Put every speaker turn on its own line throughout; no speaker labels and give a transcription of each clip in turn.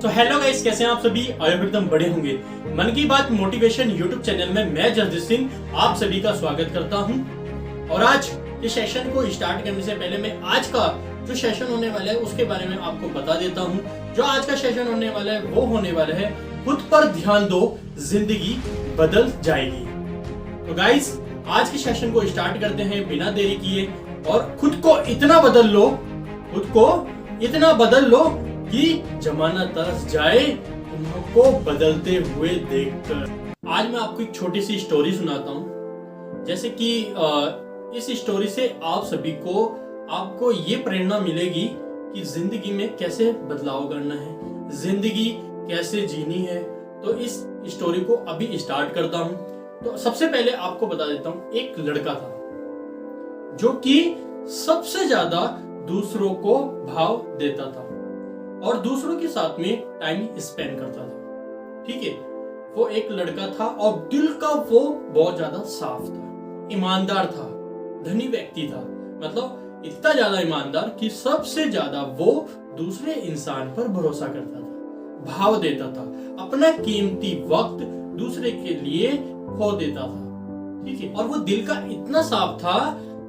तो hello guys, कैसे हैं आप सभी? आए हो एकदम बड़े होंगे। मन की बात मोटिवेशन यूट्यूब चैनल में मैं जसदीप सिंह आप सभी का स्वागत करता हूं। और आज के सेशन को स्टार्ट करने से पहले मैं आज का जो सेशन होने वाला है उसके बारे में आपको बता देता हूं। जो आज का सेशन होने वाला है वो होने वाला है खुद पर ध्यान दो, जिंदगी बदल जाएगी। तो गाइस, आज के सेशन को स्टार्ट करते हैं बिना देरी किए। और खुद को इतना बदल लो कि जमाना तरस जाए तुमको बदलते हुए देखकर। आज मैं आपको एक छोटी सी स्टोरी सुनाता हूँ। जैसे कि इस स्टोरी से आप सभी को आपको ये प्रेरणा मिलेगी कि जिंदगी में कैसे बदलाव करना है, जिंदगी कैसे जीनी है। तो इस स्टोरी को अभी स्टार्ट करता हूँ। तो सबसे पहले आपको बता देता हूँ, एक लड़का था जो कि सबसे ज्यादा दूसरों को भाव देता था और दूसरों के साथ में टाइम स्पेंड करता था। ठीक है, वो एक लड़का था और दिल का वो बहुत ज्यादा साफ था, ईमानदार था, धनी व्यक्ति था। मतलब इतना ज्यादा ईमानदार कि सबसे ज्यादा वो दूसरे इंसान पर भरोसा करता था, भाव देता था, अपना कीमती वक्त दूसरे के लिए खो देता था। ठीक है, और वो दिल का इतना साफ था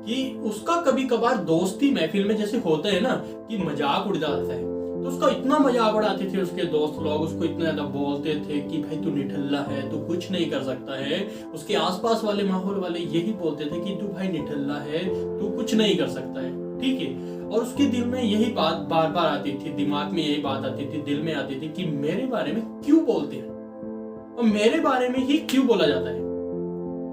कि उसका कभी कभार दोस्ती महफिल में जैसे होता है ना कि मजाक उड़ जाता है, तो उसका इतना मजाक उड़ाते थे उसके दोस्त लोग, उसको इतना ज्यादा बोलते थे कि भाई तू निठल्ला है, तू कुछ नहीं कर सकता है। उसके आसपास वाले माहौल वाले यही बोलते थे कि तू भाई निठल्ला है, तू कुछ नहीं कर सकता है। ठीक है, और उसके दिल में यही बात बार बार आती थी, दिमाग में यही बात आती थी, दिल में आती थी कि मेरे बारे में क्यों बोलते हैं और मेरे बारे में ही क्यों बोला जाता है।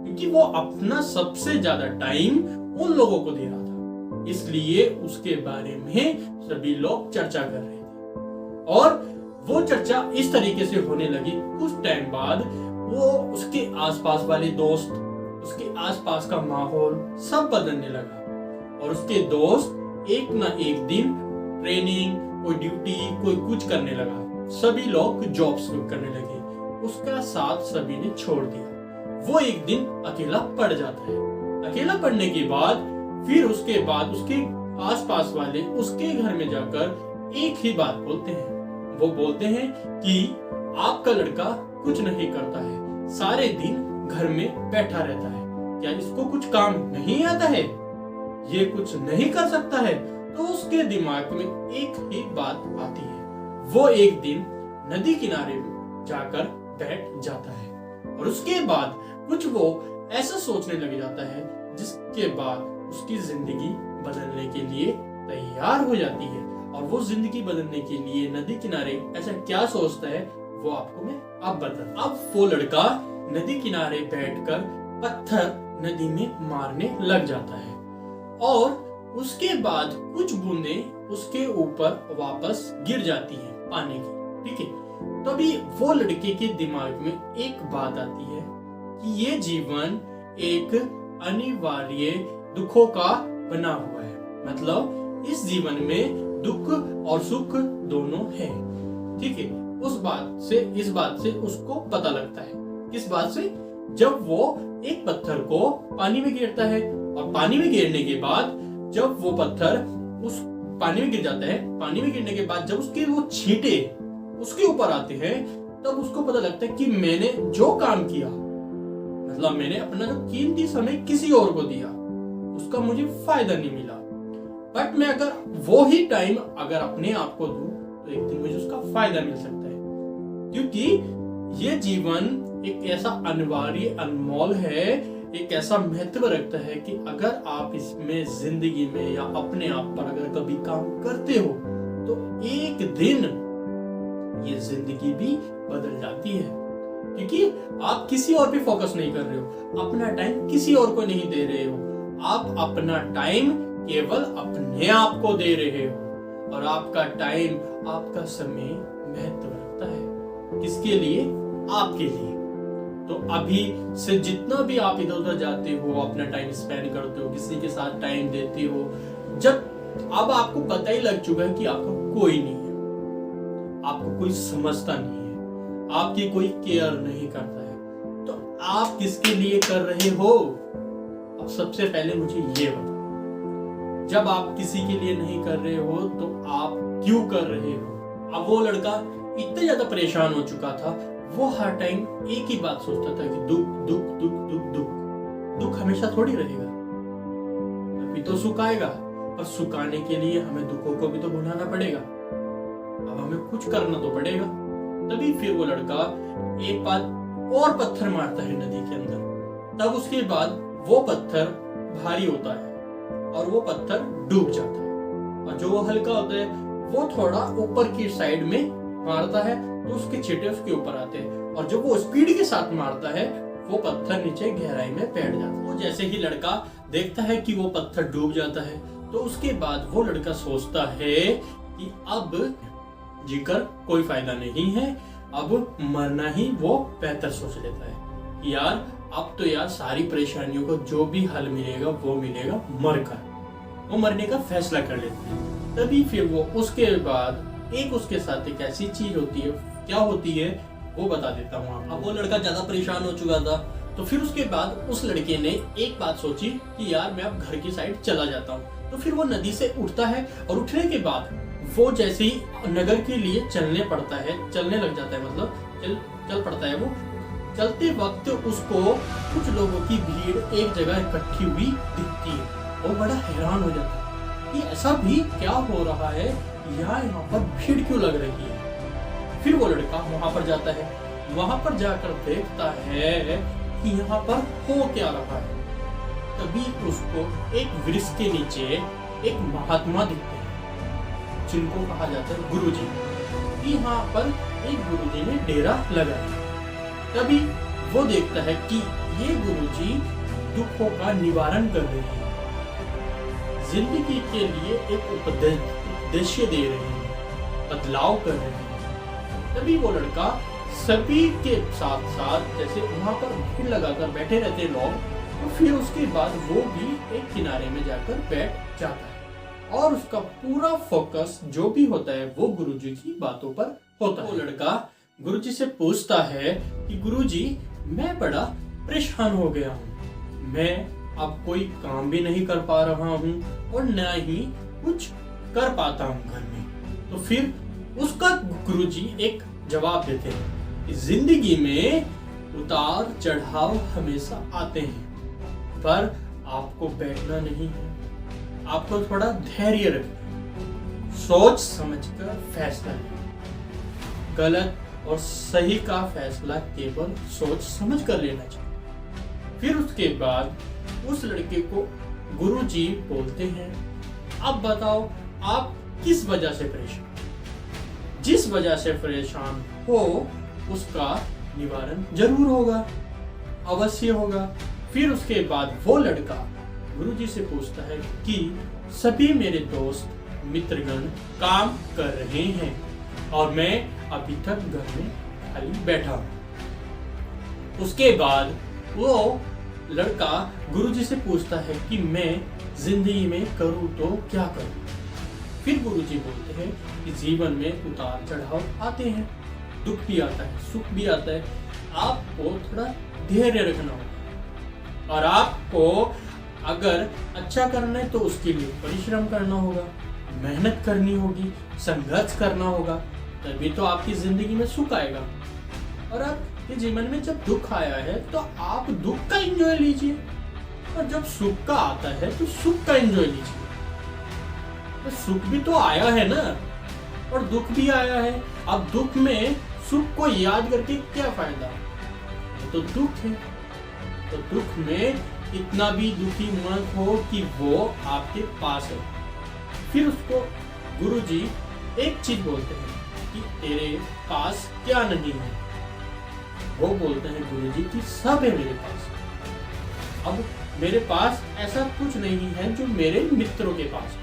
क्योंकि वो अपना सबसे ज्यादा टाइम उन लोगों को दे रहा था, इसलिए उसके बारे में सभी लोग चर्चा कर रहे थे। और वो चर्चा इस तरीके से होने लगी, कुछ टाइम बाद वो उसके आसपास वाले दोस्त, उसके आसपास का माहौल सब बदलने लगा। और उसके दोस्त एक ना एक दिन ट्रेनिंग, कोई ड्यूटी, कोई कुछ करने लगा। सभी लोग जॉब्स करने लगे, उसका साथ सभी ने छोड़ दिया। वो एक दिन अकेला पड़ जाता है। अकेला पड़ने के बाद फिर उसके बाद उसके आसपास वाले उसके घर में जाकर एक ही बात बोलते हैं। वो बोलते हैं कि आपका लड़का कुछ नहीं करता है, सारे दिन घर में बैठा रहता है, क्या इसको कुछ काम नहीं आता है, ये कुछ नहीं कर सकता है। तो उसके दिमाग में एक ही बात आती है। वो एक दिन नदी किनारे जाकर बैठ जाता है और उसके बाद कुछ वो ऐसा सोचने लग जाता है जिसके बाद उसकी जिंदगी बदलने के लिए तैयार हो जाती है। और वो जिंदगी बदलने के लिए नदी किनारे ऐसा क्या सोचता है वो आपको मैं अब बता। अब वो लड़का नदी किनारे बैठकर पत्थर नदी में मारने लग जाता है और उसके बाद कुछ बूंदें उसके ऊपर वापस गिर जाती है पानी की। ठीक है, तभी वो लड़के के दिमाग में एक बात आती है कि ये जीवन एक अनिवार्य दुखों का बना हुआ है। मतलब इस जीवन में दुख और सुख दोनों है। ठीक है, इस बात से उसको पता लगता है। किस बात से? जब वो एक पत्थर को पानी में गिरता है और पानी में गिरने के बाद जब वो पत्थर उस पानी में गिर जाता है, पानी में गिरने के बाद जब उसके वो छींटे उसके ऊपर आते हैं, तब उसको पता लगता है कि मैंने जो काम किया, मतलब मैंने अपना जो कीमती समय किसी और को दिया, उसका मुझे फायदा नहीं मिला। बट मैं अगर वो ही टाइम अगर अपने आप को दूं तो एक दिन मुझे उसका फायदा मिल सकता है। क्योंकि ये जीवन एक ऐसा अनिवार्य अनमोल है, एक ऐसा महत्व रखता है कि अगर आप इसमें जिंदगी में या अपने आप पर अगर कभी काम करते हो तो एक दिन ये जिंदगी भी बदल जाती है। क्योंकि आप किसी और पे फोकस नहीं कर रहे हो, अपना टाइम किसी और को नहीं दे रहे हो, आप अपना टाइम केवल अपने आप को दे रहे हो। और आपका टाइम, आपका समय महत्व रखता है किसके लिए? आपके लिए। तो अभी से जितना भी आप इधर उधर जाते हो, अपना टाइम स्पेंड करते हो, किसी के साथ टाइम देते हो, जब अब आपको पता ही लग चुका है कि आपका कोई नहीं है, आपको कोई समझता नहीं है, आपकी कोई केयर नहीं करता है, तो आप किसके लिए कर रहे हो? अब सबसे पहले मुझे ये बताओ, जब आप किसी के लिए नहीं कर रहे हो तो आप क्यों कर रहे हो? अब वो लड़का इतना ज्यादा परेशान हो चुका था, वो हर टाइम एक ही बात सोचता था कि दुख दुख दुख दुख दुख। दुख हमेशा थोड़ी रहेगा, अभी तो सुख आएगा, और सुखाने के लिए हमें दुखों को भी तो भुलाना पड़ेगा। अब हमें कुछ करना तो पड़ेगा। तभी फिर वो लड़का एक बार और पत्थर मारता है नदी के अंदर। तब उसके बाद वो पत्थर भारी होता है और वो पत्थर डूब जाता है, और जो वो हल्का होता है वो थोड़ा ऊपर की साइड में मारता है तो उसके छींटे उसके ऊपर आते हैं, और जब वो स्पीड के साथ मारता है वो पत्थर नीचे गहराई में बैठ जाता है। वो जैसे ही लड़का देखता है कि वो पत्थर डूब जाता है, तो उसके बाद वो लड़का सोचता है कि अब जीकर कोई फायदा नहीं है, अब मरना ही वो बेहतर सोच लेता है कि यार अब तो यार सारी परेशानियों को जो भी हल मिलेगा वो मिलेगा मरकर। वो मरने का फैसला कर लेता है। तभी फिर वो उसके बाद उसके साथ एक ऐसी चीज होती है, क्या होती है वो बता देता हूँ आपको। अब वो लड़का ज्यादा परेशान हो चुका था, तो फिर उसके बाद उस लड़के ने एक बात सोची कि यार मैं अब घर की साइड चला जाता हूँ। तो फिर वो नदी से उठता है, और उठने के बाद वो जैसे ही नगर के लिए चलने लग जाता है, मतलब चल पड़ता है। वो चलते वक्त उसको कुछ लोगों की भीड़ एक जगह इकट्ठी हुई दिखती है। वो बड़ा हैरान हो जाता है कि ऐसा भी क्या हो रहा है, यहाँ पर भीड़ क्यों लग रही है। फिर वो लड़का वहां पर जाता है, वहां पर जाकर देखता है कि यहाँ पर हो क्या रहा है। तभी उसको एक वृक्ष के नीचे एक महात्मा दिखते हैं, जिनको कहा जाता है गुरुजी। यहाँ पर एक गुरुजी ने डेरा लगाया। तभी वो देखता है कि ये गुरुजी दुखों का निवारण कर रहे हैं, जिंदगी के लिए एक उद्देश्य दे रहे हैं, बदलाव कर रहे हैं। तभी वो लड़का सभी के साथ साथ जैसे वहां पर भीड़ लगाकर बैठे रहते लोग, तो फिर उसके बाद वो भी एक किनारे में जाकर बैठ जाता है, और उसका पूरा फोकस जो भी होता है वो गुरुजी की बातों पर होता है। वो लड़का गुरुजी से पूछता है कि गुरुजी मैं बड़ा परेशान हो गया हूँ, मैं अब कोई काम भी नहीं कर पा रहा हूँ और न ही कुछ कर पाता हूँ घर में। तो फिर उसका गुरुजी एक जवाब देते हैं कि जिंदगी में उतार चढ़ाव हमेशा आते हैं, पर आपको बैठना नहीं है, आपको थोड़ा धैर्य रखना है, सोच समझकर फैसला लेना। गलत और सही का फैसला केवल सोच समझ कर लेना चाहिए। फिर उसके बाद उस लड़के को गुरुजी बोलते हैं, अब बताओ आप किस वजह से परेशान, जिस वजह से परेशान हो उसका निवारण जरूर होगा, अवश्य होगा। फिर उसके बाद वो लड़का गुरुजी से पूछता है कि सभी मेरे दोस्त मित्रगण काम कर रहे हैं और मैं अभी तक घर में खाली बैठा हूं। उसके बाद वो लड़का गुरुजी से पूछता है कि मैं जिंदगी में करूं तो क्या करूं। फिर गुरुजी बोलते हैं कि जीवन में उतार चढ़ाव आते हैं, दुख भी आता है, सुख भी आता है, आपको थोड़ा धैर्य रखना होगा, और आपको अगर अच्छा करना है तो उसके लिए परिश्रम करना होगा, मेहनत करनी होगी, संघर्ष करना होगा, तभी तो आपकी जिंदगी में सुख आएगा। और आपके जीवन में जब दुख आया है तो आप दुख का एंजॉय लीजिए, और जब सुख का आता है तो सुख का एंजॉय लीजिए। तो सुख भी तो आया है ना, और दुख भी आया है। अब दुख में सुख को याद करके क्या फायदा, तो दुख है। तो दुख में इतना भी दुखी मत हो कि वो आपके पास है। फिर उसको गुरुजी एक चीज बोलते हैं कि तेरे पास क्या नहीं है। वो बोलते हैं गुरुजी कि सब है मेरे पास। अब मेरे पास ऐसा कुछ नहीं है जो मेरे मित्रों के पास।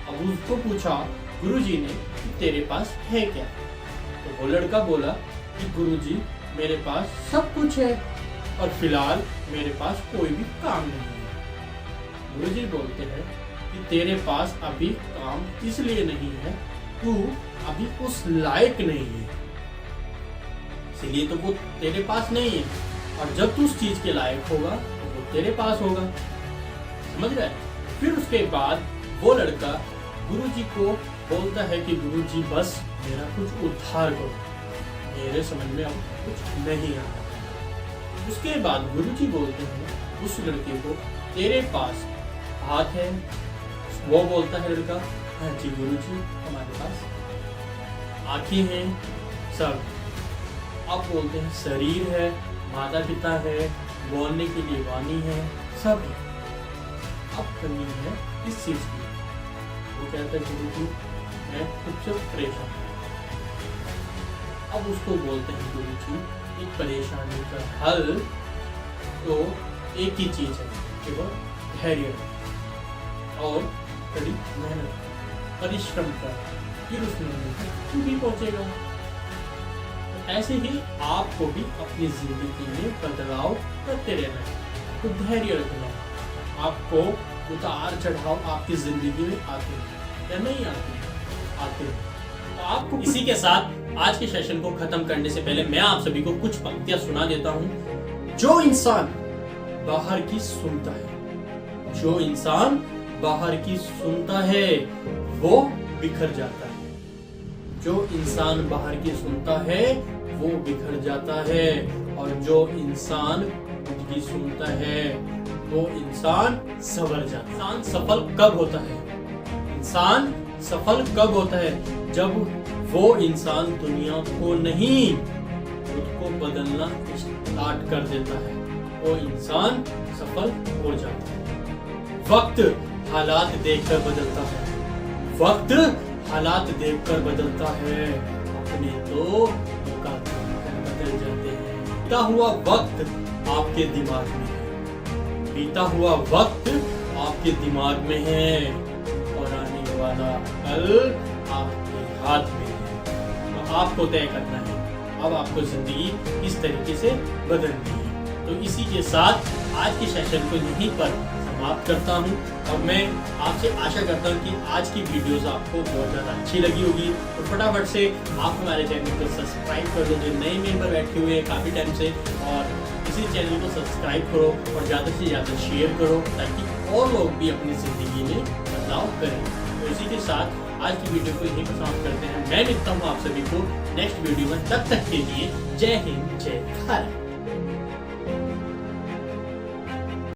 अब उसको पूछा गुरुजी ने कि तेरे पास है क्या। तो वो लड़का बोला कि गुरुजी मेरे पास सब कुछ है, और फिलहाल मेरे पास कोई भी काम नहीं है। गुरुजी बोलते हैं कि तेरे पास अभी काम इसलिए नहीं है, तू अभी उस लायक नहीं है, इसलिए तो वो तेरे पास नहीं है, और जब तू उस चीज के लायक होगा तो वो तेरे पास होगा। समझ रहे? फिर उसके बाद वो लड़का गुरुजी को बोलता है कि गुरुजी बस मेरा कुछ उद्धार करो। मेरे समझ में अब कुछ नहीं आ रहा। उसके बाद गुरुजी बोलते हैं उस लड़के को, तेरे पास हाथ है? वो बोलता है लड़का, हाँ जी गुरुजी हमारे पास आंखें हैं सब। आप बोलते हैं शरीर है, माता पिता है, बोलने के लिए वाणी है, सब है। अब कमी है इस चीज की। वो कहता है गुरुजी मैं खुद से परेशान हूं। अब उसको बोलते हैं गुरुजी एक परेशानी का हल तो एक ही चीज है कि वो धैर्य और कड़ी मेहनत परिश्रम कर, फिर उसमें भी पहुंचेगा। तो ऐसे ही आपको भी अपनी जिंदगी में बदलाव करते रहना है, तो धैर्य रखना। आपको उतार चढ़ाव आपकी जिंदगी में आते हैं या नहीं आते हैं। तो आपको इसी के साथ आज के सेशन को खत्म करने से पहले मैं आप सभी को कुछ पंक्तियां सुना देता हूं। जो इंसान बाहर की सुनता है, जो इंसान बाहर की सुनता है वो बिखर जाता है। जो इंसान बाहर की सुनता है वो बिखर जाता है, और जो इंसान खुद की सुनता है वो इंसान संवर जाता है। इंसान सफल कब होता है? इंसान सफल कब होता है? जब वो इंसान दुनिया को नहीं खुद को बदलना स्टार्ट कर देता है, वो इंसान सफल हो जाता है। वक्त हालात देखकर बदलता है, वक्त हालात देखकर बदलता है, अपने तो बदल जाते हैं। बीता हुआ वक्त आपके दिमाग में है, बीता हुआ वक्त आपके दिमाग में है, और आने वाला कल आपके हाथ में है। तो आपको तय करना है अब आपको जिंदगी किस तरीके से बदलनी है। तो इसी के साथ आज के सेशन को यहीं पर समाप्त करता हूं, और मैं आपसे आशा करता हूं कि आज की वीडियोस आपको बहुत ज़्यादा अच्छी लगी होगी। तो फटाफट से आप हमारे चैनल को सब्सक्राइब कर दो, जो नए मेंबर बैठे हुए हैं काफ़ी टाइम से, और इसी चैनल को सब्सक्राइब करो और ज़्यादा से ज़्यादा शेयर करो, ताकि और लोग भी अपनी ज़िंदगी में बदलाव करें। तो इसी के साथ आज की वीडियो को यहीं पर समाप्त करते हैं। मैं मिलता हूँ आप सभी को नेक्स्ट वीडियो में, तब तक के लिए जय हिंद जय भारत।